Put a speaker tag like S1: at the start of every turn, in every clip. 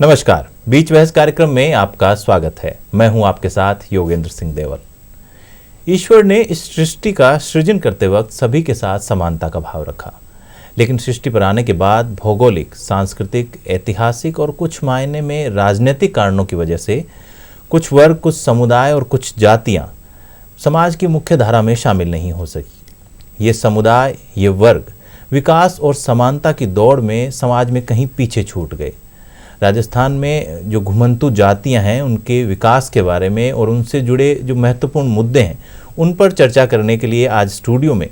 S1: नमस्कार, बीच बहस कार्यक्रम में आपका स्वागत है। मैं हूं आपके साथ योगेंद्र सिंह देवल। ईश्वर ने इस सृष्टि का सृजन करते वक्त सभी के साथ समानता का भाव रखा, लेकिन सृष्टि पर आने के बाद भौगोलिक, सांस्कृतिक, ऐतिहासिक और कुछ मायने में राजनीतिक कारणों की वजह से कुछ वर्ग, कुछ समुदाय और कुछ जातियां समाज की मुख्य धारा में शामिल नहीं हो सकी। ये समुदाय, ये वर्ग विकास और समानता की दौड़ में समाज में कहीं पीछे छूट गए। राजस्थान में जो घुमंतू जातियां हैं, उनके विकास के बारे में और उनसे जुड़े जो महत्वपूर्ण मुद्दे हैं, उन पर चर्चा करने के लिए आज स्टूडियो में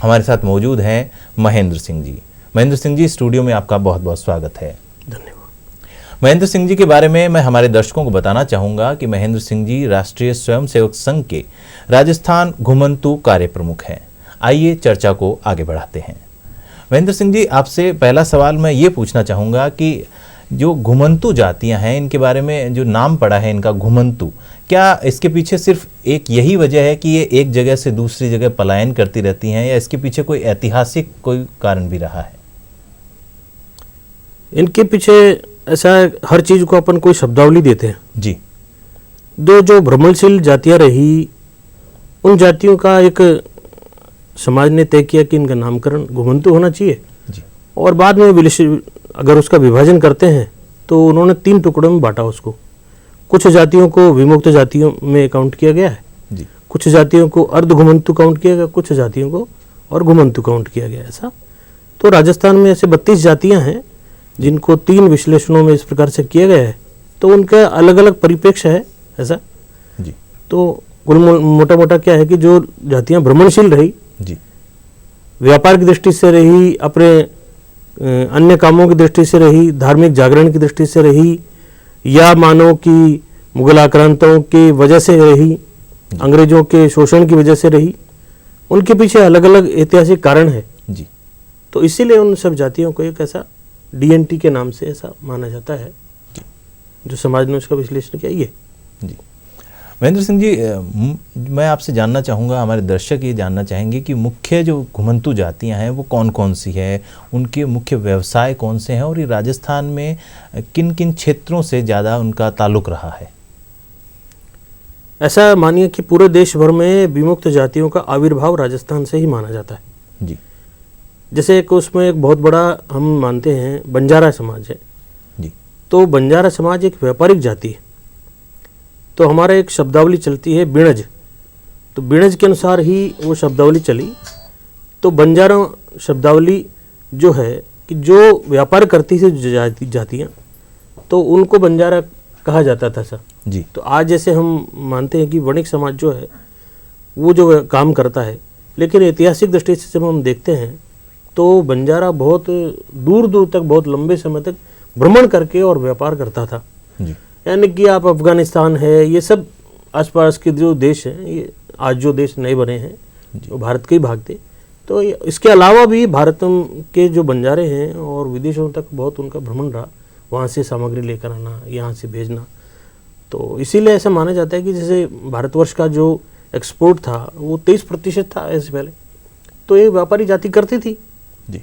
S1: हमारे साथ मौजूद हैं महेंद्र सिंह जी। महेंद्र सिंह जी, स्टूडियो में आपका बहुत बहुत स्वागत है।
S2: धन्यवाद।
S1: महेंद्र सिंह जी के बारे में मैं हमारे दर्शकों को बताना चाहूँगा कि महेंद्र सिंह जी राष्ट्रीय स्वयंसेवक संघ के राजस्थान घुमंतू कार्य प्रमुख हैं। आइए चर्चा को आगे बढ़ाते हैं। महेंद्र सिंह जी, आपसे पहला सवाल मैं ये पूछना चाहूँगा कि जो घुमंतू जातियां हैं, इनके बारे में जो नाम पड़ा है इनका घुमंतू, क्या इसके पीछे सिर्फ एक यही वजह है कि ये एक जगह से दूसरी जगह पलायन करती रहती हैं, या इसके पीछे कोई ऐतिहासिक कोई कारण भी रहा है?
S2: इनके पीछे ऐसा हर चीज को अपन कोई शब्दावली देते हैं
S1: जी।
S2: जो भ्रमणशील जातियां रही, उन जातियों का एक समाज ने तय किया कि इनका नामकरण घुमंतू होना चाहिए
S1: जी।
S2: और बाद में अगर उसका विभाजन करते हैं तो उन्होंने 3 टुकड़ों में बांटा उसको। कुछ जातियों को विमुक्त जातियों में काउंट किया गया है
S1: जी।
S2: कुछ जातियों को अर्ध घुमंतु काउंट किया गया, कुछ जातियों को और घुमंतु काउंट किया गया। ऐसा तो राजस्थान में ऐसे 32 जातियां हैं जिनको 3 विश्लेषणों में इस प्रकार से किया गया है। तो उनका अलग अलग परिप्रेक्ष्य है ऐसा
S1: जी।
S2: तो मोटा मोटा क्या है कि जो जातियां भ्रमणशील रही
S1: जी,
S2: व्यापार की दृष्टि से रही, अपने अन्य कामों की दृष्टि से रही, धार्मिक जागरण की दृष्टि से रही, या मानो कि मुगल आक्रांतों की वजह से रही, अंग्रेजों के शोषण की वजह से रही, उनके पीछे अलग अलग ऐतिहासिक कारण है
S1: जी।
S2: तो इसीलिए उन सब जातियों को एक ऐसा डीएनटी के नाम से ऐसा माना जाता है
S1: जी।
S2: जो समाज ने उसका विश्लेषण किया। ये
S1: जी महेंद्र सिंह जी, मैं आपसे जानना चाहूँगा, हमारे दर्शक ये जानना चाहेंगे कि मुख्य जो घुमंतू जातियां हैं वो कौन कौन सी है, उनके मुख्य व्यवसाय कौन से हैं, और ये राजस्थान में किन किन क्षेत्रों से ज़्यादा उनका ताल्लुक रहा है?
S2: ऐसा मानिए कि पूरे देश भर में विमुक्त जातियों का आविर्भाव राजस्थान से ही माना जाता है
S1: जी।
S2: जैसे एक उसमें एक बहुत बड़ा हम मानते हैं बंजारा समाज है
S1: जी।
S2: तो बंजारा समाज एक व्यापारिक जाति है। तो हमारा एक शब्दावली चलती है बिणज, तो बिणज के अनुसार ही वो शब्दावली चली। तो बंजारा शब्दावली जो है कि जो व्यापार करती थी जातियाँ, तो उनको बंजारा कहा जाता था सर
S1: जी।
S2: तो आज जैसे हम मानते हैं कि वणिक समाज जो है वो जो काम करता है, लेकिन ऐतिहासिक दृष्टि से जब हम देखते हैं तो बंजारा बहुत दूर दूर तक, बहुत लंबे समय तक भ्रमण करके और व्यापार करता था
S1: जी।
S2: यानी कि आप अफगानिस्तान है, ये सब आसपास के जो देश हैं, ये आज जो देश नए बने हैं वो भारत के ही भाग थे। तो इसके अलावा भी भारत के जो बंजारे हैं और विदेशों तक बहुत उनका भ्रमण रहा, वहाँ से सामग्री लेकर आना, यहाँ से भेजना। तो इसीलिए ऐसा माना जाता है कि जैसे भारतवर्ष का जो एक्सपोर्ट था वो 23% था ऐसे पहले, तो ये व्यापारी जाति करती थी
S1: जी।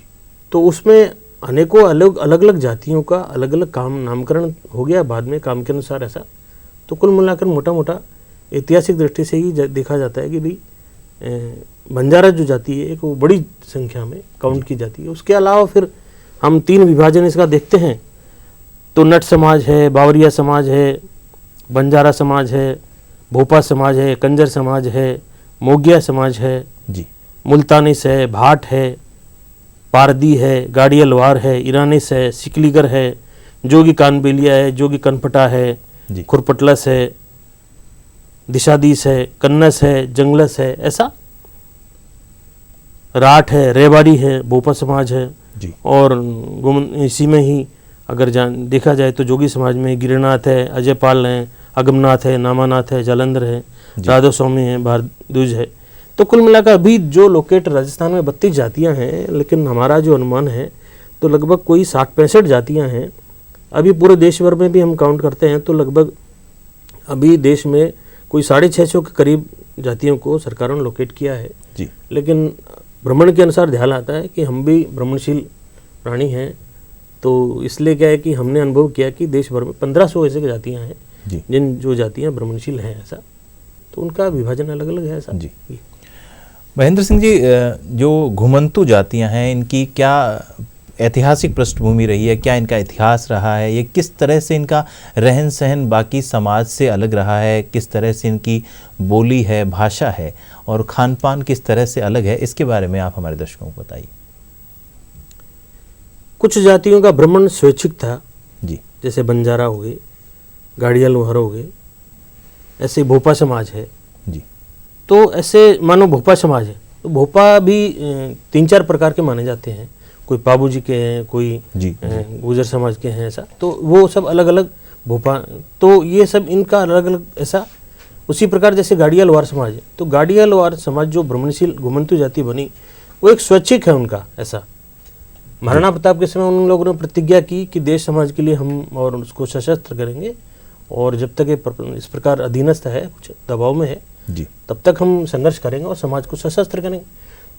S2: तो उसमें अनेकों अलग अलग जातियों का अलग अलग काम नामकरण हो गया बाद में काम के अनुसार ऐसा। तो कुल मिलाकर मोटा मोटा ऐतिहासिक दृष्टि से ही देखा जाता है कि भाई बंजारा जो जाति है एक वो बड़ी संख्या में काउंट की जाती है। उसके अलावा फिर हम 3 विभाजन इसका देखते हैं तो नट समाज है, बावरिया समाज है, बंजारा समाज है, भोपा समाज है, कंजर समाज है, मोगिया समाज है
S1: जी,
S2: मुल्तानिस है, भाट है, पारदी है, गाड़ियलवार है, ईरानिस है, सिकलीगर है, जोगी कानबेलिया है, जोगी कनपटा है, खुरपटलस है, दिशादीस है, कन्नस है, जंगलस है, ऐसा राठ है, रेवाड़ी है, भोपा समाज है
S1: जी।
S2: और इसी में ही अगर देखा जाए तो जोगी समाज में गिरिनाथ है, अजयपाल है, अगमनाथ है, नामानाथ है, जालंधर है, राधव स्वामी है, भारद्वाज है। तो कुल मिलाकर अभी जो लोकेट राजस्थान में 32 जातियां हैं, लेकिन हमारा जो अनुमान है तो लगभग कोई 60-65 जातियां हैं। अभी पूरे देश भर में भी हम काउंट करते हैं तो लगभग अभी देश में कोई 650 के करीब जातियों को सरकारों ने लोकेट किया है तो इसलिए क्या है कि हमने अनुभव किया कि देश भर में 1500 ऐसे जातियाँ हैं
S1: जी
S2: जिन जो जातियाँ भ्रमणशील हैं ऐसा, तो उनका विभाजन अलग अलग है ऐसा।
S1: जी। महेंद्र सिंह जी, जो घुमंतु जातियां हैं इनकी क्या ऐतिहासिक पृष्ठभूमि रही है, क्या इनका इतिहास रहा है, ये किस तरह से इनका रहन सहन बाकी समाज से अलग रहा है, किस तरह से इनकी बोली है, भाषा है और खान पान किस तरह से अलग है, इसके बारे में आप हमारे दर्शकों को बताइए।
S2: कुछ जातियों का भ्रमण स्वैच्छिक था
S1: जी
S2: जैसे बंजारा हो गए, गाड़िया लोहार हो गए, ऐसे भोपा समाज है।
S1: जी
S2: तो ऐसे मानो भोपा समाज है तो भोपा भी 3-4 प्रकार के माने जाते हैं, कोई पाबूजी के हैं, कोई
S1: जी
S2: गुजर समाज के हैं ऐसा, तो वो सब अलग अलग भोपा, तो ये सब इनका अलग अलग ऐसा। उसी प्रकार जैसे गाड़िया लोहार समाज है, तो गाड़िया लोहार समाज जो भ्रमणशील घुमंतु जाति बनी वो एक स्वैच्छिक है उनका ऐसा। महाराणा प्रताप के समय उन लोगों ने प्रतिज्ञा की कि देश समाज के लिए हम और उसको सशस्त्र करेंगे और जब तक ये इस प्रकार अधीनस्थ है, कुछ दबाव में है,
S1: जी
S2: तब तक हम संघर्ष करेंगे और समाज को सशस्त्र करेंगे।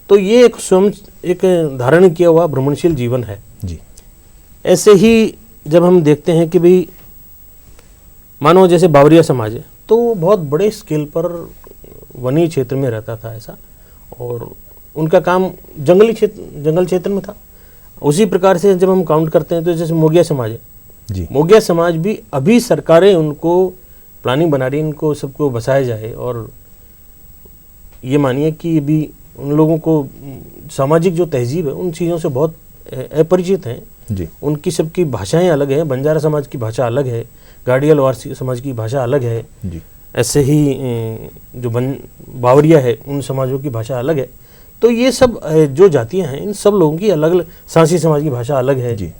S2: तो ये एक स्वयं एक धारण किया हुआ भ्रमणशील जीवन है
S1: जी।
S2: ऐसे ही जब हम देखते हैं कि भाई मानो जैसे बावरिया समाज है तो वो बहुत बड़े स्केल पर वनीय क्षेत्र में रहता था ऐसा, और उनका काम जंगल क्षेत्र में था। उसी प्रकार से जब हम काउंट करते हैं तो जैसे मोगिया समाज है
S1: जी
S2: मोगिया समाज भी अभी सरकारें उनको प्लानिंग बना रही है, इनको सबको बसाया जाए, और ये मानिए कि अभी उन लोगों को सामाजिक जो तहजीब है उन चीज़ों से बहुत अपरिचित हैं
S1: जी।
S2: उनकी सबकी भाषाएं अलग हैं, बंजारा समाज की भाषा अलग है, गाड़िया लोहार समाज की भाषा अलग है
S1: जी।
S2: ऐसे ही जो बावरिया है उन समाजों की भाषा अलग है। तो ये सब जो जातियां हैं इन सब लोगों की अलग अलग, सांसी समाज की भाषा अलग है
S1: जी।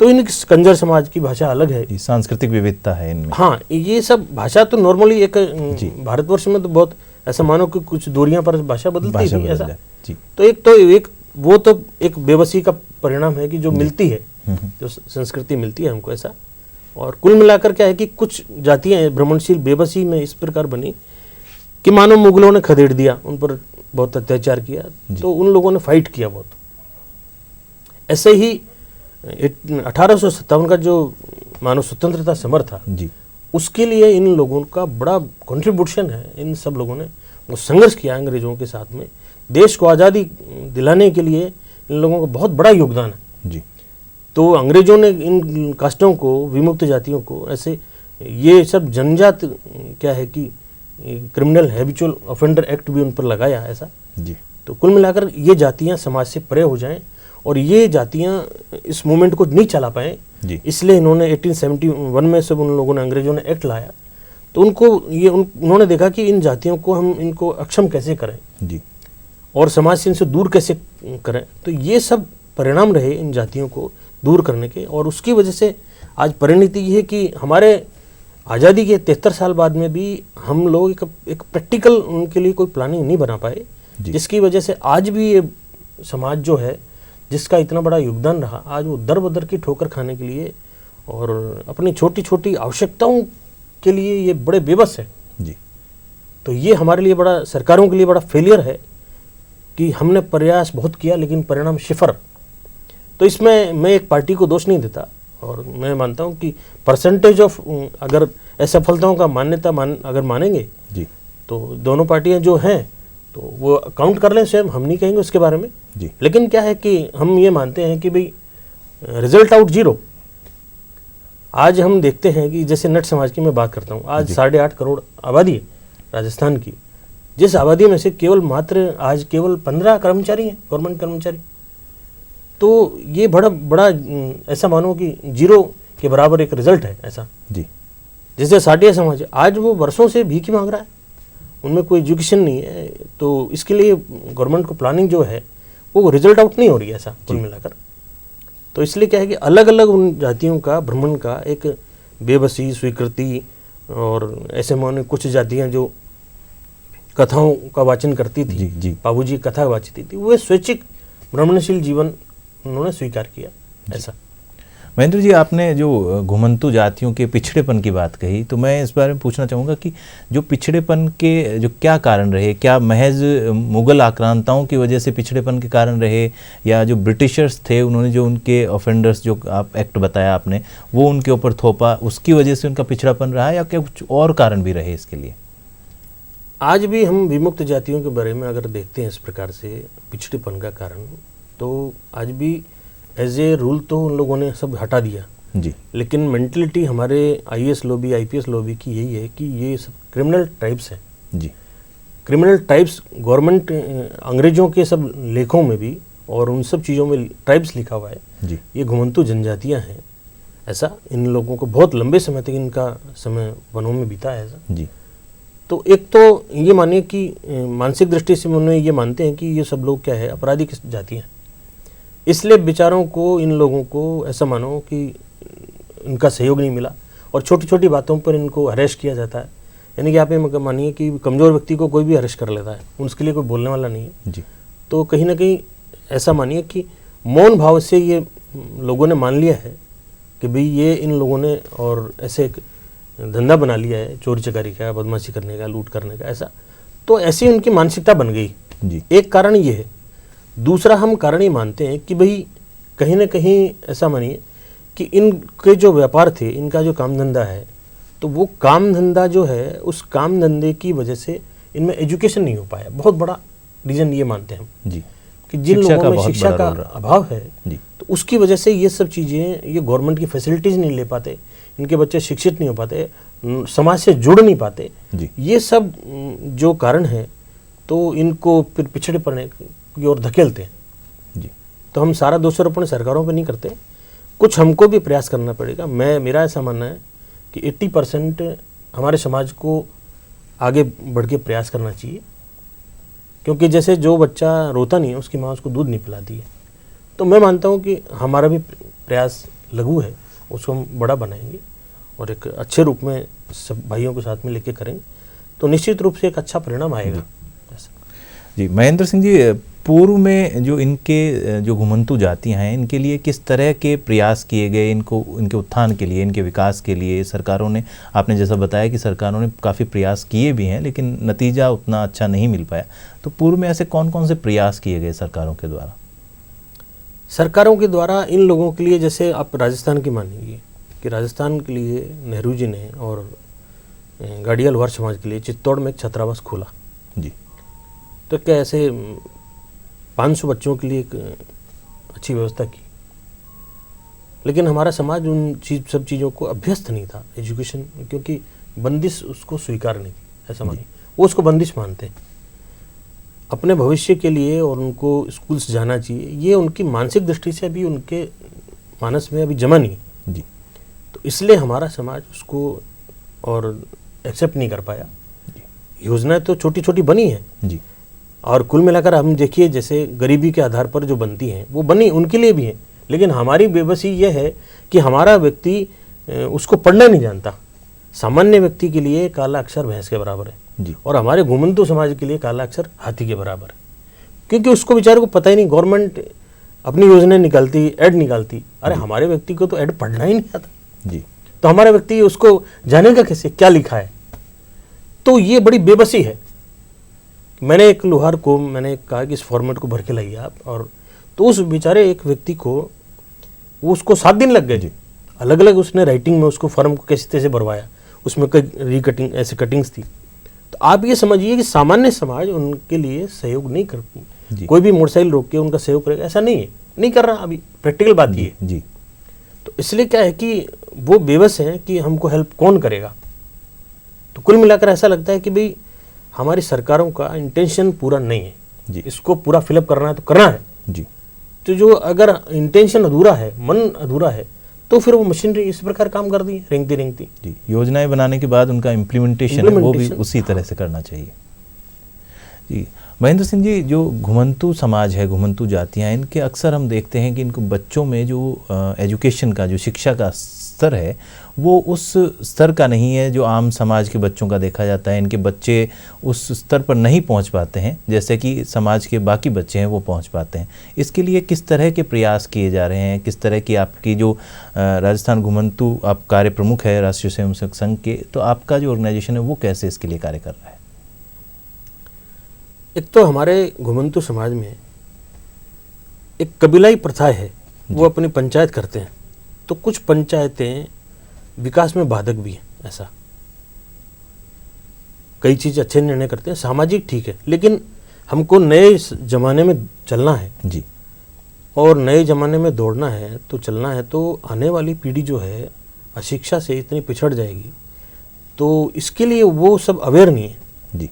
S2: तो इन कंजर समाज की भाषा अलग है,
S1: सांस्कृतिक विविधता है इनमें।
S2: हाँ ये सब भाषा तो नॉर्मली एक भारतवर्ष में तो बहुत ऐसा मानो कि कुछ दूरियां पर भाषा बदलती थी ऐसा
S1: जी।
S2: तो एक वो तो एक बेबसी का परिणाम है कि जो मिलती है, जो संस्कृति मिलती है हमको ऐसा। और कुल मिलाकर क्या है कि कुछ जातियां भ्रमणशील बेबसी में इस प्रकार बनी कि मानो मुगलों ने खदेड़ दिया, उन पर बहुत अत्याचार किया, तो उन लोगों ने फाइट किया बहुत। ऐसे ही 1857 का जो मानव स्वतंत्रता समर था
S1: जी,
S2: उसके लिए इन लोगों का बड़ा कंट्रीब्यूशन है। इन सब लोगों ने वो संघर्ष किया अंग्रेजों के साथ में, देश को आज़ादी दिलाने के लिए इन लोगों का बहुत बड़ा योगदान है
S1: जी।
S2: तो अंग्रेजों ने इन कास्टों को, विमुक्त जातियों को, ऐसे ये सब जनजात क्या है कि क्रिमिनल हैबिचुअल ऑफेंडर एक्ट भी उन पर लगाया ऐसा
S1: जी।
S2: तो कुल मिलाकर ये जातियां समाज से परे हो जाएं और ये जातियां इस मूवमेंट को नहीं चला पाए, इसलिए इन्होंने 1871 में सब उन लोगों ने, अंग्रेजों ने एक्ट लाया। तो उनको ये उन्होंने देखा कि इन जातियों को हम इनको अक्षम कैसे करें
S1: जी,
S2: और समाज से इनसे दूर कैसे करें। तो ये सब परिणाम रहे इन जातियों को दूर करने के, और उसकी वजह से आज परिणति ये है कि हमारे आज़ादी के 73 साल बाद में भी हम लोग एक प्रैक्टिकल उनके लिए कोई प्लानिंग नहीं बना पाए, जिसकी वजह से आज भी ये समाज जो है जिसका इतना बड़ा योगदान रहा, आज वो दर बदर की ठोकर खाने के लिए और अपनी छोटी छोटी आवश्यकताओं के लिए ये बड़े बेबस है
S1: जी।
S2: तो ये हमारे लिए बड़ा, सरकारों के लिए बड़ा फेलियर है कि हमने प्रयास बहुत किया लेकिन परिणाम सिफर। तो इसमें मैं एक पार्टी को दोष नहीं देता, और मैं मानता हूँ कि परसेंटेज ऑफ अगर असफलताओं का मान्यता अगर मानेंगे
S1: जी,
S2: तो दोनों पार्टियां जो हैं तो वो काउंट कर लें स्वयं, हम नहीं कहेंगे उसके बारे में
S1: जी।
S2: लेकिन क्या है कि हम ये मानते हैं कि भाई रिजल्ट आउट जीरो। आज हम देखते हैं कि जैसे नट समाज की मैं बात करता हूँ, आज 8.5 करोड़ आबादी है राजस्थान की, जिस आबादी में से केवल मात्र आज केवल 15 कर्मचारी हैं, गवर्नमेंट कर्मचारी। तो ये बड़ा ऐसा मानो कि जीरो के बराबर एक रिजल्ट है ऐसा
S1: जी।
S2: जैसे साटिया समाज है, आज वो वर्षों से भीख ही मांग रहा है, उनमें कोई एजुकेशन नहीं है। तो इसके लिए गवर्नमेंट को प्लानिंग जो है वो रिजल्ट आउट नहीं हो रही है ऐसा कुल मिलाकर। तो इसलिए क्या है कि अलग अलग उन जातियों का भ्रमण का एक बेबसी, स्वीकृति, और ऐसे माने कुछ जातियां जो कथाओं का वाचन करती थी,
S1: जी।
S2: बाबूजी कथा वाचती थी, वो स्वैच्छिक भ्रमणशील जीवन उन्होंने स्वीकार किया ऐसा।
S1: महेंद्र जी, आपने जो घुमंतू जातियों के पिछड़ेपन की बात कही, तो मैं इस बारे में पूछना चाहूँगा कि जो पिछड़ेपन के जो क्या कारण रहे, क्या महज मुग़ल आक्रांताओं की वजह से पिछड़ेपन के कारण रहे, या जो ब्रिटिशर्स थे उन्होंने जो उनके ऑफेंडर्स जो आप एक्ट बताया आपने वो उनके ऊपर थोपा, उसकी वजह से उनका पिछड़ापन रहा, या क्या कुछ और कारण भी रहे इसके लिए?
S2: आज भी हम विमुक्त जातियों के बारे में अगर देखते हैं इस प्रकार से पिछड़ेपन का कारण, तो आज भी एज ए रूल तो उन लोगों ने सब हटा दिया
S1: जी।
S2: लेकिन मेंटलिटी हमारे आईएएस लॉबी, आईपीएस लॉबी की यही है कि ये सब क्रिमिनल ट्राइब्स हैं
S1: जी।
S2: क्रिमिनल ट्राइब्स गवर्नमेंट अंग्रेजों के सब लेखों में भी और उन सब चीज़ों में ट्राइब्स लिखा हुआ है
S1: जी।
S2: ये घुमंतू जनजातियां हैं। ऐसा इन लोगों को बहुत लंबे समय तक इनका समय वनों में बीता है ऐसा
S1: जी।
S2: तो एक तो ये मानिए कि मानसिक दृष्टि से उन्हें ये मानते हैं कि ये सब लोग क्या है, अपराधी की जाति हैं, इसलिए बेचारों को, इन लोगों को ऐसा मानो कि इनका सहयोग नहीं मिला और छोटी छोटी बातों पर इनको अरेस्ट किया जाता है। यानी कि आप ये मानिए कि कमज़ोर व्यक्ति को कोई भी अरेस्ट कर लेता है, उसके लिए कोई बोलने वाला नहीं है
S1: जी।
S2: तो कहीं ना कहीं ऐसा मानिए कि मौन भाव से ये लोगों ने मान लिया है कि भाई ये इन लोगों ने और ऐसे एक धंधा बना लिया है चोरी चकारी का, बदमाशी करने का, लूट करने का, ऐसा तो ऐसी उनकी मानसिकता बन गई
S1: जी।
S2: एक कारण ये है। दूसरा हम कारण ये मानते हैं कि भाई कहीं ना कहीं ऐसा मानिए कि इनके जो व्यापार थे, इनका जो काम धंधा है, तो वो काम धंधा जो है उस काम धंधे की वजह से इनमें एजुकेशन नहीं हो पाया। बहुत बड़ा रीज़न ये मानते हैं हम
S1: जी
S2: कि जिन लोगों में शिक्षा का अभाव है
S1: जी।
S2: तो उसकी वजह से ये सब चीज़ें, ये गवर्नमेंट की फैसिलिटीज़ नहीं ले पाते, इनके बच्चे शिक्षित नहीं हो पाते, समाज से जुड़ नहीं पाते
S1: जी।
S2: ये सब जो कारण है तो इनको फिर पिछड़े पड़ने की ओर धकेलते हैं
S1: जी।
S2: तो हम सारा दोषारोपण सरकारों पे नहीं करते, कुछ हमको भी प्रयास करना पड़ेगा। मेरा ऐसा मानना है कि 80% हमारे समाज को आगे बढ़ के प्रयास करना चाहिए, क्योंकि जैसे जो बच्चा रोता नहीं है उसकी माँ उसको दूध नहीं पिलाती है। तो मैं मानता हूँ कि हमारा भी प्रयास लघु है, उसको हम बड़ा बनाएंगे और एक अच्छे रूप में सब भाइयों के साथ में लेके करेंगे तो निश्चित रूप से एक अच्छा परिणाम आएगा।
S1: जी। महेंद्र सिंह जी, पूर्व में जो इनके जो घुमंतू जातियां हैं, इनके लिए किस तरह के प्रयास किए गए, इनको इनके उत्थान के लिए, इनके विकास के लिए सरकारों ने, आपने जैसा बताया कि सरकारों ने काफ़ी प्रयास किए भी हैं लेकिन नतीजा उतना अच्छा नहीं मिल पाया, तो पूर्व में ऐसे कौन कौन से प्रयास किए गए सरकारों के द्वारा?
S2: सरकारों के द्वारा इन लोगों के लिए, जैसे आप राजस्थान की मानिए कि राजस्थान के लिए नेहरू जी ने और गाड़िया लोहार समाज के लिए चित्तौड़ में एक छात्रावास खोला
S1: जी।
S2: तो क्या ऐसे 500 बच्चों के लिए एक अच्छी व्यवस्था की, लेकिन हमारा समाज उन सब चीज़ों को अभ्यस्त नहीं था एजुकेशन, क्योंकि बंदिश उसको स्वीकार नहीं थी। ऐसा मानिए वो उसको बंदिश मानते हैं, अपने भविष्य के लिए और उनको स्कूल्स जाना चाहिए, ये उनकी मानसिक दृष्टि से अभी उनके मानस में अभी जमा नहीं
S1: जी।
S2: तो इसलिए हमारा समाज उसको और एक्सेप्ट नहीं कर पाया। योजनाएं तो छोटी छोटी बनी है
S1: जी।
S2: और कुल मिलाकर हम देखिए जैसे गरीबी के आधार पर जो बनती हैं वो बनी उनके लिए भी है, लेकिन हमारी बेबसी ये है कि हमारा व्यक्ति उसको पढ़ना नहीं जानता। सामान्य व्यक्ति के लिए काला अक्षर भैंस के बराबर है
S1: जी।
S2: और हमारे घुमंतू समाज के लिए काला अक्षर हाथी के बराबर है, क्योंकि उसको बेचारे को पता ही नहीं। गवर्नमेंट अपनी योजनाएं निकालती, ऐड निकालती, अरे हमारे व्यक्ति को तो ऐड पढ़ना ही नहीं आता
S1: जी।
S2: तो हमारा व्यक्ति उसको जानेगा कैसे क्या लिखा है। तो ये बड़ी बेबसी है। मैंने एक लोहार को मैंने कहा कि इस फॉर्मेट को भर के लाइए आप, और तो उस बेचारे एक व्यक्ति को वो उसको 7 दिन लग गए जी। अलग अलग उसने राइटिंग में उसको फॉर्म को कैसे तैसे भरवाया, उसमें कई रिकटिंग ऐसे कटिंग्स थी। तो आप ये समझिए कि सामान्य समाज उनके लिए सहयोग नहीं करती, कोई भी मोटरसाइकिल रोक के उनका सहयोग करेगा ऐसा नहीं है, नहीं कर रहा। अभी प्रैक्टिकल बात ये
S1: जी।
S2: तो इसलिए क्या है कि वो बेबस हैं कि हमको हेल्प कौन करेगा। तो कुल मिलाकर ऐसा लगता है कि भाई हमारी सरकारों का इंटेंशन पूरा नहीं है
S1: जी।
S2: इसको पूरा फिलअप करना है तो करना है
S1: जी।
S2: तो जो अगर इंटेंशन अधूरा है, मन अधूरा है, तो फिर वो मशीनरी इस प्रकार काम कर दी रेंगती रेंगती
S1: जी। योजनाएं बनाने के बाद उनका इम्प्लीमेंटेशन वो भी उसी तरह से करना चाहिए जी। महेंद्र सिंह जी, जो घुमंतू समाज है, घुमंतू जातियाँ, इनके अक्सर हम देखते हैं कि इनको बच्चों में जो एजुकेशन का, जो शिक्षा का स्तर है वो उस स्तर का नहीं है जो आम समाज के बच्चों का देखा जाता है। इनके बच्चे उस स्तर पर नहीं पहुंच पाते हैं जैसे कि समाज के बाकी बच्चे हैं वो पहुंच पाते हैं। इसके लिए किस तरह के प्रयास किए जा रहे हैं, किस तरह की आपकी जो राजस्थान घुमंतु आप कार्य प्रमुख है राष्ट्रीय स्वयंसेवक संघ के, तो आपका जो ऑर्गेनाइजेशन है वो कैसे इसके लिए कार्य कर रहा है?
S2: एक तो हमारे घुमंतु समाज में एक कबीलाई प्रथा है, वो अपनी पंचायत करते हैं, तो कुछ पंचायतें विकास में बाधक भी हैं। ऐसा कई चीज़ अच्छे निर्णय करते हैं, सामाजिक ठीक है, लेकिन हमको नए जमाने में चलना है
S1: जी,
S2: और नए जमाने में दौड़ना है, तो चलना है, तो आने वाली पीढ़ी जो है अशिक्षा से इतनी पिछड़ जाएगी, तो इसके लिए वो सब अवेयर नहीं है
S1: जी।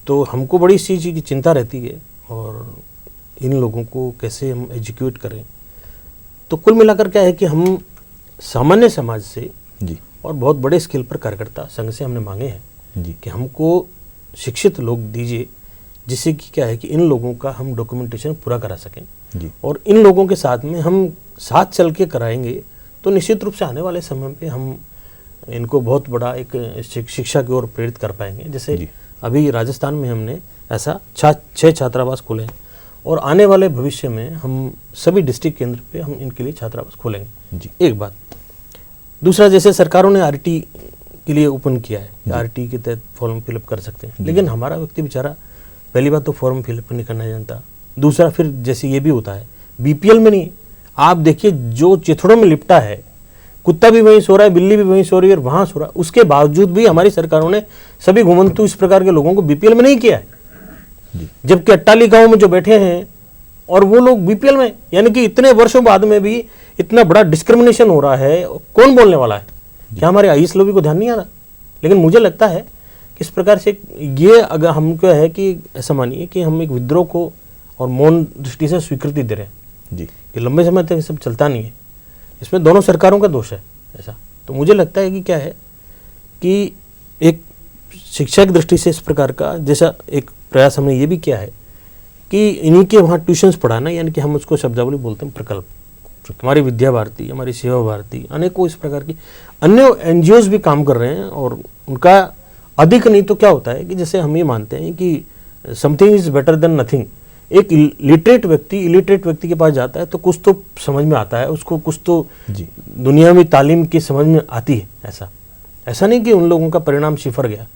S2: तो हमको बड़ी इस चीज़ की चिंता रहती है और इन लोगों को कैसे हम एजुकेट करें। तो कुल मिलाकर क्या है कि हम सामान्य समाज से
S1: जी
S2: और बहुत बड़े स्केल पर कार्यकर्ता संघ से हमने मांगे हैं
S1: जी
S2: कि हमको शिक्षित लोग दीजिए, जिससे कि क्या है कि इन लोगों का हम डॉक्यूमेंटेशन पूरा करा सकें
S1: जी
S2: और इन लोगों के साथ में हम साथ चल के कराएंगे तो निश्चित रूप से आने वाले समय पे हम इनको बहुत बड़ा एक शिक्षा की ओर प्रेरित कर पाएंगे। जैसे अभी राजस्थान में हमने ऐसा 6 छात्रावास खोले हैं और आने वाले भविष्य में हम सभी डिस्ट्रिक्ट केंद्र पे हम इनके लिए छात्रावास खोलेंगे जी। एक बात। दूसरा, जैसे सरकारों ने आरटी के लिए ओपन किया है, आरटी के तहत फॉर्म फिलअप कर सकते हैं, लेकिन हमारा व्यक्ति बेचारा पहली बात तो फॉर्म फिलअप नहीं करना जानता, दूसरा फिर जैसे ये भी होता है बीपीएल में नहीं। आप देखिए जो चिथड़ों में लिपटा है, कुत्ता भी वहीं सो रहा है, बिल्ली भी वहीं सो रही है और वहाँ सो रहा है, उसके बावजूद भी हमारी सरकारों ने सभी घुमंतु इस प्रकार के लोगों को बीपीएल में नहीं किया है, जबकि अट्टालिकाओं में जो बैठे हैं और वो लोग बीपीएल में, यानी कि इतने वर्षों बाद में भी इतना बड़ा डिस्क्रिमिनेशन हो रहा है। कौन बोलने वाला है? क्या हमारे आईएएस लोगों को ध्यान नहीं आ रहा? लेकिन मुझे लगता है कि इस प्रकार से ये अगर हम क्या है कि ऐसा मानिए कि हम एक विद्रोह को और मौन दृष्टि से स्वीकृति दे रहे हैं जी, कि लंबे समय तक सब चलता नहीं है, इसमें दोनों सरकारों का दोष है ऐसा। तो मुझे लगता है कि क्या है कि एक शिक्षा की दृष्टि से इस प्रकार का जैसा एक प्रयास हमने ये भी किया है कि इन्हीं के वहाँ ट्यूशन्स पढ़ाना, यानी कि हम उसको शब्दावली बोलते हैं प्रकल्प। हमारी विद्या भारती, हमारी सेवा भारती, अनेकों इस प्रकार की अन्य एनजीओज भी काम कर रहे हैं और उनका अधिक नहीं तो क्या होता है कि जैसे हम ये मानते हैं कि something is better than nothing. एक इलिटरेट व्यक्ति के पास जाता है तो कुछ तो समझ में आता है, उसको कुछ तो दुनिया में तालीम की समझ में आती है। ऐसा नहीं कि उन लोगों का परिणाम सिफर गया,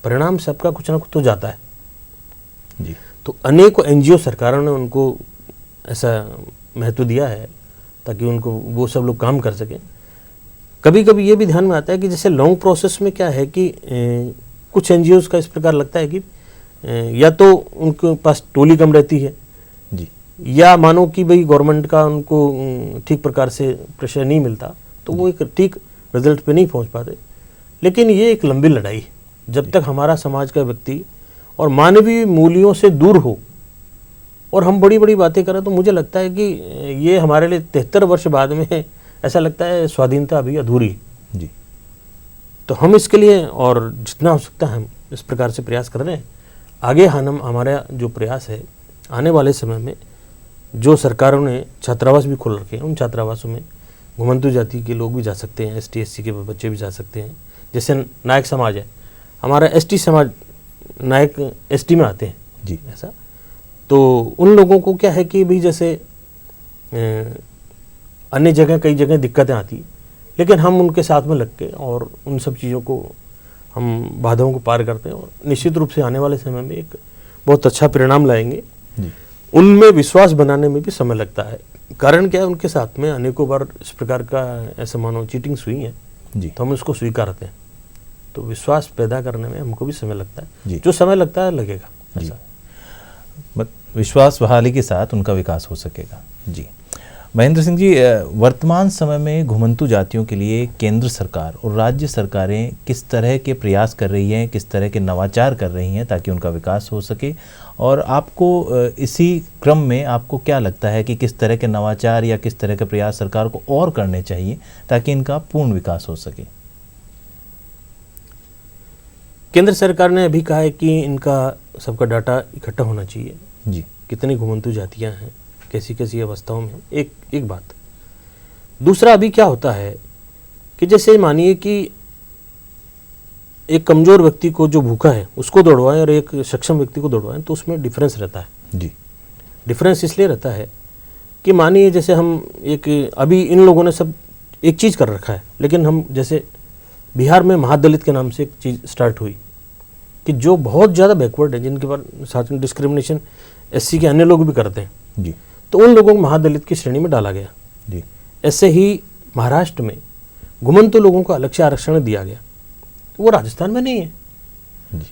S2: परिणाम सबका कुछ ना कुछ तो जाता है जी। तो अनेकों एनजीओ सरकारों ने उनको ऐसा महत्व दिया है ताकि उनको वो सब लोग काम कर सकें। कभी कभी ये भी ध्यान में आता है कि जैसे लॉन्ग प्रोसेस में क्या है कि कुछ एनजीओज का इस प्रकार लगता है कि या तो उनके पास टोली कम रहती है जी, या मानो कि भाई गवर्नमेंट का उनको ठीक प्रकार से प्रेशर नहीं मिलता तो वो एक ठीक रिजल्ट पे नहीं पहुंच पाते। लेकिन ये एक लंबी लड़ाई है, जब तक हमारा समाज का व्यक्ति और मानवीय मूल्यों से दूर हो और हम बड़ी बड़ी बातें करें तो मुझे लगता है कि ये हमारे लिए 73 वर्ष बाद में ऐसा लगता है स्वाधीनता अभी अधूरी है जी। तो हम इसके लिए और जितना हो सकता है हम इस प्रकार से प्रयास कर रहे हैं। आगे हमारा जो प्रयास है, आने वाले समय में जो सरकारों ने छात्रावास भी खोल रखे हैं, उन छात्रावासों में घुमंतु जाति के लोग भी जा सकते हैं, ST SC के बच्चे भी जा सकते हैं। जैसे नायक समाज है हमारा, ST समाज नायक ST में आते हैं जी ऐसा। तो उन लोगों को क्या है कि भी जैसे अन्य जगह कई जगह दिक्कतें आती, लेकिन हम उनके साथ में लग के और उन सब चीज़ों को हम बाधाओं को पार करते हैं और निश्चित रूप से आने वाले समय में एक बहुत अच्छा परिणाम लाएंगे। उनमें विश्वास बनाने में भी समय लगता है, कारण क्या है उनके साथ में अनेकों बार इस प्रकार का ऐसे मानो चीटिंग्स हुई हैं जी, तो हम उसको स्वीकारते हैं। तो विश्वास पैदा करने में हमको भी समय लगता है, जो समय लगता है लगेगा ऐसा।
S1: विश्वास बहाली के साथ उनका विकास हो सकेगा जी। महेंद्र सिंह जी, वर्तमान समय में घुमंतु जातियों के लिए केंद्र सरकार और राज्य सरकारें किस तरह के प्रयास कर रही हैं, किस तरह के नवाचार कर रही हैं ताकि उनका विकास हो सके, और आपको इसी क्रम में आपको क्या लगता है कि किस तरह के नवाचार या किस तरह के प्रयास सरकार को और करने चाहिए ताकि इनका पूर्ण विकास हो सके?
S2: केंद्र सरकार ने अभी कहा है कि इनका सबका डाटा इकट्ठा होना चाहिए जी, कितनी घुमंतु जातियां हैं, कैसी कैसी अवस्थाओं में। एक बात, दूसरा अभी क्या होता है कि जैसे मानिए कि एक कमजोर व्यक्ति को जो भूखा है उसको दौड़वाएं और एक सक्षम व्यक्ति को दौड़वाएं, तो उसमें डिफरेंस रहता है
S1: जी।
S2: डिफरेंस इसलिए रहता है कि मानिए जैसे हम एक अभी इन लोगों ने सब एक चीज़ कर रखा है, लेकिन हम जैसे बिहार में महादलित के नाम से एक चीज़ स्टार्ट हुई कि जो बहुत ज़्यादा बैकवर्ड है, जिनके पास साथ में डिस्क्रिमिनेशन एससी के अन्य लोग भी करते हैं
S1: जी।
S2: तो उन लोगों को महादलित की श्रेणी में डाला गया
S1: जी।
S2: ऐसे ही महाराष्ट्र में घुमंतु लोगों को अलग से आरक्षण दिया गया, वो राजस्थान में नहीं है
S1: जी।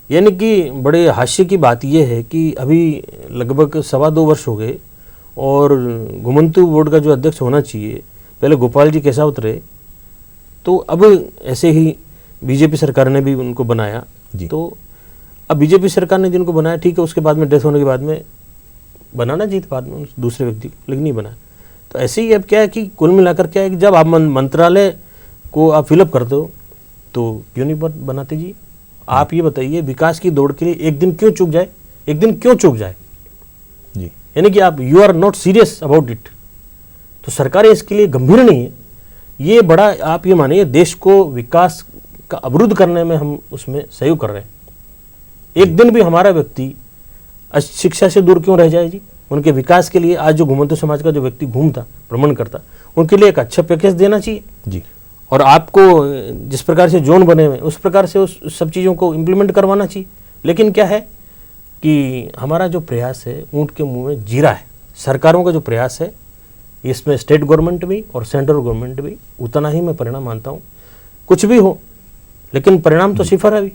S2: यानी कि बड़े हास्य की बात यह है कि अभी लगभग 2.25 वर्ष हो गए और घुमंतु बोर्ड का जो अध्यक्ष होना चाहिए, पहले गोपाल जी केसावत रहे, तो अब ऐसे ही बीजेपी सरकार ने भी उनको बनाया
S1: जी।
S2: तो अब बीजेपी सरकार ने जिनको बनाया ठीक है, उसके बाद में डेथ होने के बाद में बनाना चाहिए था बाद में दूसरे व्यक्ति को, लेकिन नहीं बनाया। तो ऐसे ही अब क्या है कि कुल मिलाकर क्या है कि जब आप मंत्रालय को आप फिलअप करते हो तो क्यों नहीं बनाते जी? आप ये बताइए, विकास की दौड़ के लिए एक दिन क्यों चूक जाए, एक दिन क्यों चूक जाए
S1: जी।
S2: यानी कि आप you are not serious about it. तो सरकारें इसके लिए गंभीर नहीं है। ये बड़ा आप ये मानिए देश को विकास का अवरुद्ध करने में हम उसमें सहयोग कर रहे हैं। एक दिन भी हमारा व्यक्ति शिक्षा से दूर क्यों रह जाए जी? उनके विकास के लिए आज जो घुमंतु समाज का जो व्यक्ति घूमता भ्रमण करता, उनके लिए एक अच्छा पैकेज देना चाहिए
S1: जी।
S2: और आपको जिस प्रकार से जोन बने हुए उस प्रकार से उस सब चीज़ों को इम्प्लीमेंट करवाना चाहिए। लेकिन क्या है कि हमारा जो प्रयास है ऊँट के मुंह में जीरा है। सरकारों का जो प्रयास है इसमें स्टेट गवर्नमेंट भी और सेंट्रल गवर्नमेंट भी उतना ही मैं परिणाम मानता हूँ। कुछ भी हो लेकिन परिणाम तो सिफर है अभी।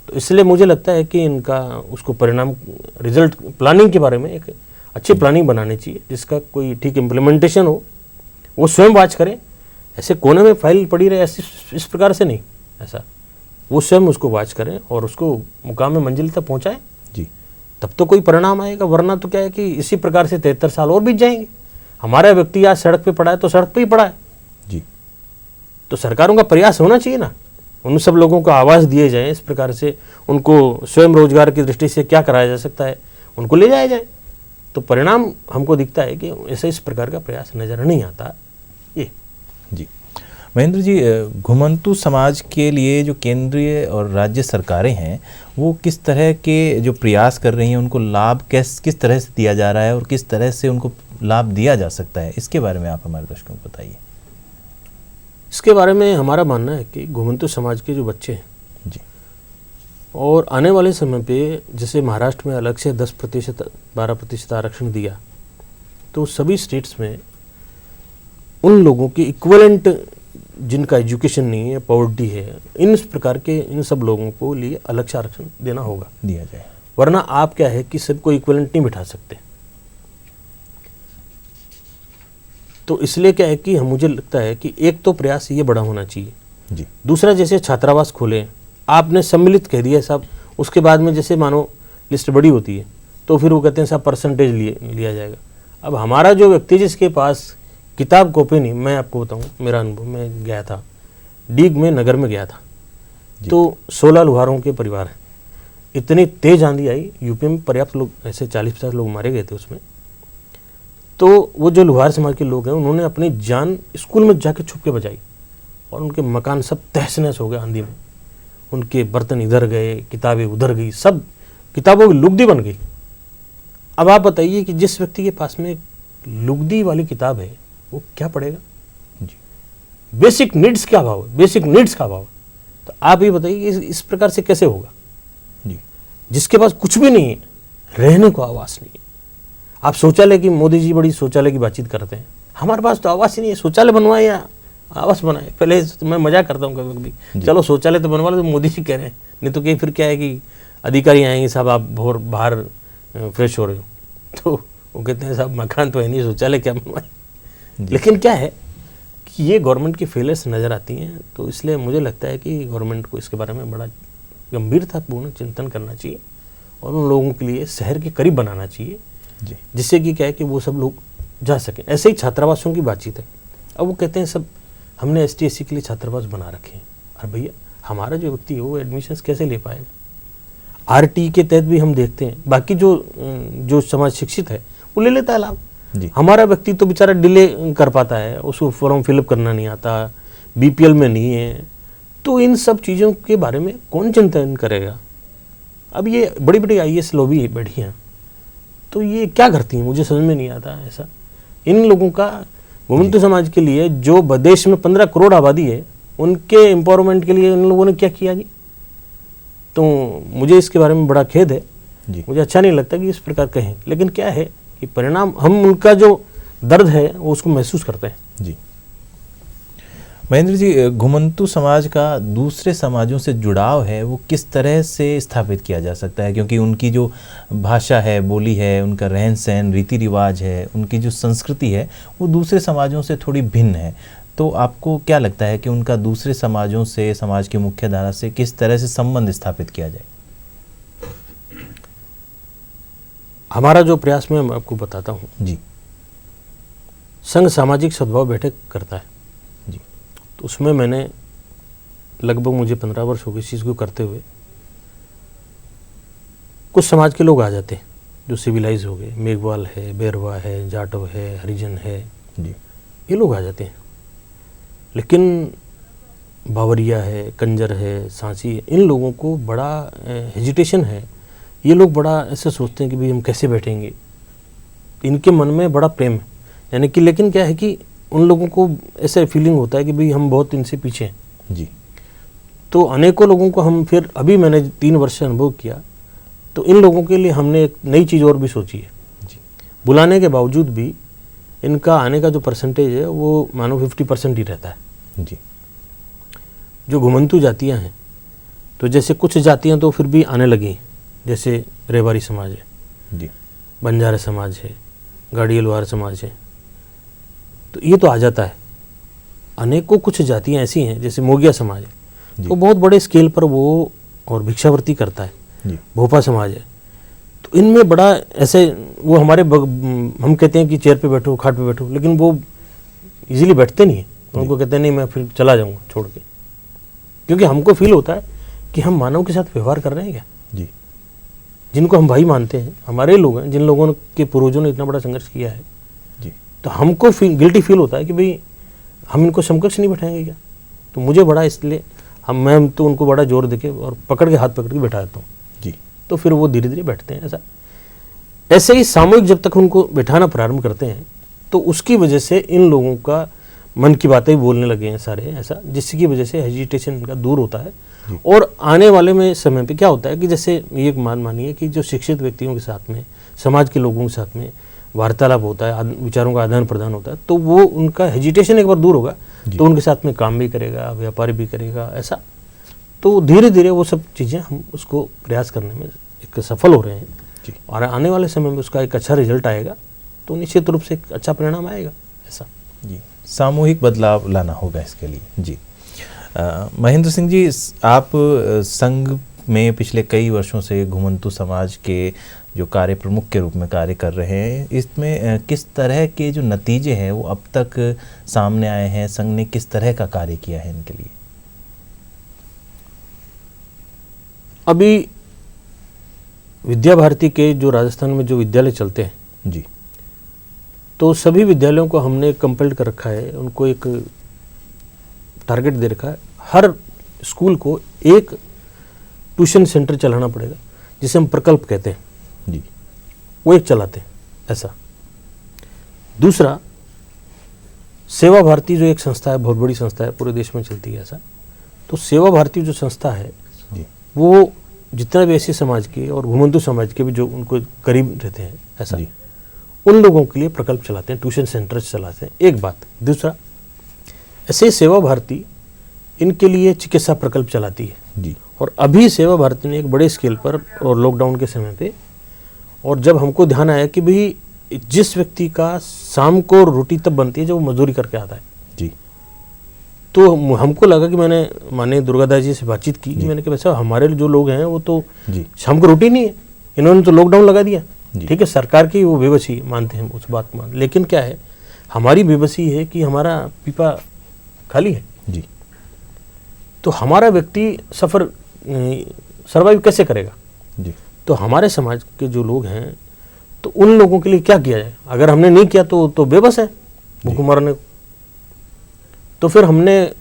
S2: तो इसलिए मुझे लगता है कि इनका उसको परिणाम रिजल्ट प्लानिंग के बारे में एक अच्छी प्लानिंग बनानी चाहिए जिसका कोई ठीक इम्प्लीमेंटेशन हो। वो स्वयं वाच करें, ऐसे कोने में फाइल पड़ी रहे ऐसे इस प्रकार से नहीं, ऐसा वो स्वयं उसको वाच करें और उसको मुकाम में मंजिल तक पहुँचाएँ
S1: जी।
S2: तब तो कोई परिणाम आएगा। वरना तो क्या है कि इसी प्रकार से 73 साल और बीत जाएंगे। हमारा व्यक्ति आज सड़क पे पड़ा है तो सड़क पे ही पड़ा है
S1: जी।
S2: तो सरकारों का प्रयास होना चाहिए ना, उन सब लोगों को आवाज़ दिए जाए, इस प्रकार से उनको स्वयं रोजगार की दृष्टि से क्या कराया जा सकता है उनको ले जाया जाए। तो परिणाम हमको दिखता है कि ऐसे इस प्रकार का प्रयास नज़र नहीं आता ये
S1: जी। महेंद्र जी, घुमंतु समाज के लिए जो केंद्रीय और राज्य सरकारें हैं वो किस तरह के जो प्रयास कर रही हैं, उनको लाभ किस तरह से दिया जा रहा है और किस तरह से उनको लाभ दिया जा सकता है, इसके बारे में आप हमारे दर्शकों को बताइए।
S2: इसके बारे में हमारा मानना है कि घुमंतु समाज के जो बच्चे हैं
S1: जी
S2: और आने वाले समय पे जैसे महाराष्ट्र में अलग से 10% 12% आरक्षण दिया, तो सभी स्टेट्स में उन लोगों की इक्वलेंट जिनका एजुकेशन नहीं है, पॉवर्टी है, इन प्रकार के इन सब लोगों को लिए अलग से आरक्षण देना होगा,
S1: दिया जाए।
S2: वरना आप क्या है कि सबको इक्वलेंट नहीं बिठा सकते। तो इसलिए क्या है कि मुझे लगता है कि एक तो प्रयास ये बड़ा होना चाहिए
S1: जी।
S2: दूसरा जैसे छात्रावास खोले, आपने सम्मिलित कह दिया साहब, उसके बाद में जैसे मानो लिस्ट बड़ी होती है तो फिर वो कहते हैं साहब परसेंटेज लिया जाएगा। अब हमारा जो व्यक्ति जिसके पास किताब कॉपी नहीं, मैं आपको बताऊं मेरा अनुभव, मैं गया था डीग में नगर में गया था तो 16 लुहारों के परिवार हैं। इतनी तेज आंधी आई, यूपी में पर्याप्त लोग ऐसे 40-50 लोग मारे गए थे उसमें। तो वो जो लुहार समाज के लोग हैं उन्होंने अपनी जान स्कूल में जाके छुप के बचाई और उनके मकान सब तहस नहस हो गए आंधी में। उनके बर्तन इधर गए, किताबें उधर गई, सब किताबों की लुगदी बन गई। अब आप बताइए कि जिस व्यक्ति के पास में लुगदी वाली किताब है वो क्या पढ़ेगा
S1: जी।
S2: बेसिक नीड्स का अभाव है, बेसिक नीड्स का अभाव है। तो आप ये बताइए इस प्रकार से कैसे होगा
S1: जी।
S2: जिसके पास कुछ भी नहीं है, रहने को आवास नहीं है। आप शौचालय की, मोदी जी बड़ी शौचालय की बातचीत करते हैं, हमारे पास तो आवास ही नहीं है। शौचालय बनवाए या आवास बनाए, पहले तो मैं मजाक करता हूँ कभी कभी, चलो शौचालय तो बनवा लो, तो मोदी जी कह रहे हैं, नहीं तो कहीं फिर क्या है कि अधिकारी आएंगे, साहब आप बाहर फ्रेश हो रहे हो, तो वो कहते हैं साहब मकान तो है नहीं, शौचालय क्या बनवाए। लेकिन क्या है कि ये गवर्नमेंट की फेलियर्स नज़र आती हैं। तो इसलिए मुझे लगता है कि गवर्नमेंट को इसके बारे में बड़ा गंभीरतापूर्ण चिंतन करना चाहिए और उन लोगों के लिए शहर के करीब बनाना चाहिए
S1: जी।
S2: जिससे कि क्या है कि वो सब लोग जा सकें। ऐसे ही छात्रावासों की बातचीत है। अब वो कहते हैं सब हमने ST SC के लिए छात्रावास बना रखे हैं। अरे भैया, हमारा जो व्यक्ति है वो एडमिशन्स कैसे ले पाएगा? RT के तहत भी हम देखते हैं, बाकी जो समाज शिक्षित है वो ले लेता है लाभ।
S1: जी।
S2: हमारा व्यक्ति तो बेचारा डिले कर पाता है, उसको फॉर्म फिलअप करना नहीं आता, बीपीएल में नहीं है, तो इन सब चीज़ों के बारे में कौन चिंतन करेगा। अब ये बड़ी बड़ी आईएएस लॉबी बैठी हैं, तो ये क्या करती हैं मुझे समझ में नहीं आता ऐसा। इन लोगों का घुमंतु समाज के लिए जो देश में 15 करोड़ आबादी है, उनके एम्पावरमेंट के लिए इन लोगों ने क्या किया जी। तो मुझे इसके बारे में बड़ा खेद है
S1: जी।
S2: मुझे अच्छा नहीं लगता कि इस प्रकार कहें, लेकिन क्या है कि परिणाम हम उनका जो दर्द है वो उसको महसूस करते हैं।
S1: जी महेंद्र जी, घुमंतु समाज का दूसरे समाजों से जुड़ाव है वो किस तरह से स्थापित किया जा सकता है, क्योंकि उनकी जो भाषा है, बोली है, उनका रहन सहन, रीति रिवाज है, उनकी जो संस्कृति है वो दूसरे समाजों से थोड़ी भिन्न है। तो आपको क्या लगता है कि उनका दूसरे समाजों से, समाज की मुख्य धारा से किस तरह से संबंध स्थापित किया जाए?
S2: हमारा जो प्रयास मैं आपको बताता हूँ
S1: जी
S2: संघ सामाजिक सद्भाव बैठक करता है
S1: जी।
S2: तो उसमें मैंने लगभग मुझे 15 वर्ष हो गए इस चीज़ को करते हुए। कुछ समाज के लोग आ जाते हैं जो सिविलाइज हो गए, मेघवाल है, बैरवा है, जाटव है, हरिजन है
S1: जी
S2: ये लोग आ जाते हैं। लेकिन बावरिया है, कंजर है, सांची है, इन लोगों को बड़ा हेजिटेशन है। ये लोग बड़ा ऐसे सोचते हैं कि भाई हम कैसे बैठेंगे, इनके मन में बड़ा प्रेम है यानी कि, लेकिन क्या है कि उन लोगों को ऐसा फीलिंग होता है कि भाई हम बहुत इनसे पीछे हैं
S1: जी।
S2: तो अनेकों लोगों को हम फिर अभी मैंने 3 वर्ष से अनुभव किया, तो इन लोगों के लिए हमने एक नई चीज़ और भी सोची है
S1: जी।
S2: बुलाने के बावजूद भी इनका आने का जो परसेंटेज है वो मानो 50% ही रहता है
S1: जी।
S2: जो घुमंतु जातियाँ हैं। तो जैसे कुछ जातियाँ तो फिर भी आने लगी, जैसे रेवारी समाज है
S1: जी।
S2: बंजारा समाज है, गाड़ियलवार समाज है, तो ये तो आ जाता है। अनेकों कुछ जातियाँ ऐसी हैं जैसे मोगिया समाज है, तो बहुत बड़े स्केल पर वो और भिक्षावृत्ति करता है
S1: जी।
S2: भोपा समाज है, तो इनमें बड़ा ऐसे वो हमारे हम कहते हैं कि चेयर पे बैठो, खाट पे बैठो, लेकिन वो इजीली बैठते नहीं हैं। उनको कहते हैं नहीं मैं फिर चला जाऊँगा छोड़ के, क्योंकि हमको फील होता है कि हम मानव के साथ व्यवहार कर रहे हैं क्या,
S1: जी।
S2: जिनको हम भाई मानते हैं, हमारे लोग हैं, जिन लोगों के पूर्वजों ने इतना बड़ा संघर्ष किया है
S1: जी।
S2: तो हमको गिल्टी फील होता है कि भाई हम इनको समकक्ष नहीं बैठाएंगे क्या। तो मुझे बड़ा इसलिए मैं तो उनको बड़ा जोर देके और पकड़ के हाथ पकड़ के बैठा देता हूँ
S1: जी।
S2: तो फिर वो धीरे धीरे बैठते हैं। ऐसे ही सामूहिक जब तक उनको बैठाना प्रारंभ करते हैं तो उसकी वजह से इन लोगों का मन की बातें बोलने लगे हैं सारे, ऐसा जिसकी वजह से हेजिटेशन इनका दूर होता है। और आने वाले में समय पे क्या होता है कि जैसे ये मानिए कि जो शिक्षित व्यक्तियों के साथ में, समाज के लोगों के साथ में वार्तालाप होता है, विचारों का आदान प्रदान होता है, तो वो उनका हेजिटेशन एक बार दूर होगा तो उनके साथ में काम भी करेगा, व्यापार भी करेगा, ऐसा। तो धीरे धीरे वो सब चीज़ें हम उसको प्रयास करने में एक सफल हो रहे हैं और आने वाले समय में उसका एक अच्छा रिजल्ट आएगा तो निश्चित रूप से एक अच्छा परिणाम आएगा ऐसा।
S1: जी, सामूहिक बदलाव लाना होगा इसके लिए। जी महेंद्र सिंह जी, आप संघ में पिछले कई वर्षों से घुमंतु समाज के जो कार्य प्रमुख के रूप में कार्य कर रहे हैं, इसमें किस तरह के जो नतीजे हैं वो अब तक सामने आए हैं? संघ ने किस तरह का कार्य किया है इनके लिए?
S2: अभी विद्या भारती के जो राजस्थान में जो विद्यालय चलते हैं
S1: जी,
S2: तो सभी विद्यालयों को हमने कंपेल्ड कर रखा है, उनको एक टारगेट दे रखा है, हर स्कूल को एक ट्यूशन सेंटर चलाना पड़ेगा, जिसे हम प्रकल्प कहते हैं
S1: जी,
S2: वो एक चलाते हैं ऐसा। दूसरा, सेवा भारती जो एक संस्था है, बहुत बड़ी संस्था है, पूरे देश में चलती है ऐसा, तो सेवा भारती जो संस्था है
S1: जी,
S2: वो जितना भी ऐसे समाज के और घुमंतु समाज के भी जो उनको करीब रहते हैं ऐसा, उन लोगों के लिए प्रकल्प चलाते हैं, ट्यूशन सेंटर्स चलाते हैं, एक बात। दूसरा, ऐसे सेवा भारती इनके लिए चिकित्सा प्रकल्प चलाती है
S1: जी।
S2: और अभी सेवा भारती ने एक बड़े स्केल पर और लॉकडाउन के समय पे, और जब हमको ध्यान आया कि भाई जिस व्यक्ति का शाम को रोटी तब बनती है जब वो मजदूरी करके आता है
S1: जी,
S2: तो हमको लगा कि मैंने माननीय दुर्गादास जी से बातचीत की, मैंने कहा वैसा हमारे जो लोग हैं वो तो
S1: जी,
S2: शाम को रोटी नहीं है, इन्होंने तो लॉकडाउन लगा दिया।
S1: जी।
S2: ठीक है, सरकार की वो बेबसी मानते हैं, उस बात मान, लेकिन क्या है हमारी बेबसी है कि हमारा पीपा खाली है
S1: जी,
S2: तो हमारा व्यक्ति सर्वाइव कैसे करेगा।
S1: जी,
S2: तो हमारे समाज के जो लोग हैं तो उन लोगों के लिए क्या किया जाए? अगर हमने नहीं किया तो बेबस है भूख मरने को। तो फिर हमने,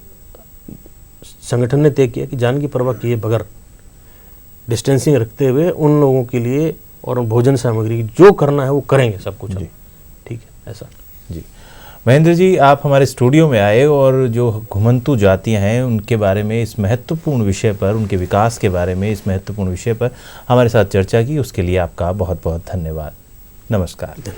S2: संगठन ने तय किया कि जान की परवाह किए बगैर, डिस्टेंसिंग रखते हुए उन लोगों के लिए और भोजन सामग्री जो करना है वो करेंगे सब कुछ। ठीक है, ऐसा।
S1: जी, महेंद्र जी, आप हमारे स्टूडियो में आए और जो घुमंतु जातियां हैं उनके बारे में, इस महत्वपूर्ण विषय पर, उनके विकास के बारे में इस महत्वपूर्ण विषय पर हमारे साथ चर्चा की, उसके लिए आपका बहुत बहुत धन्यवाद। नमस्कार।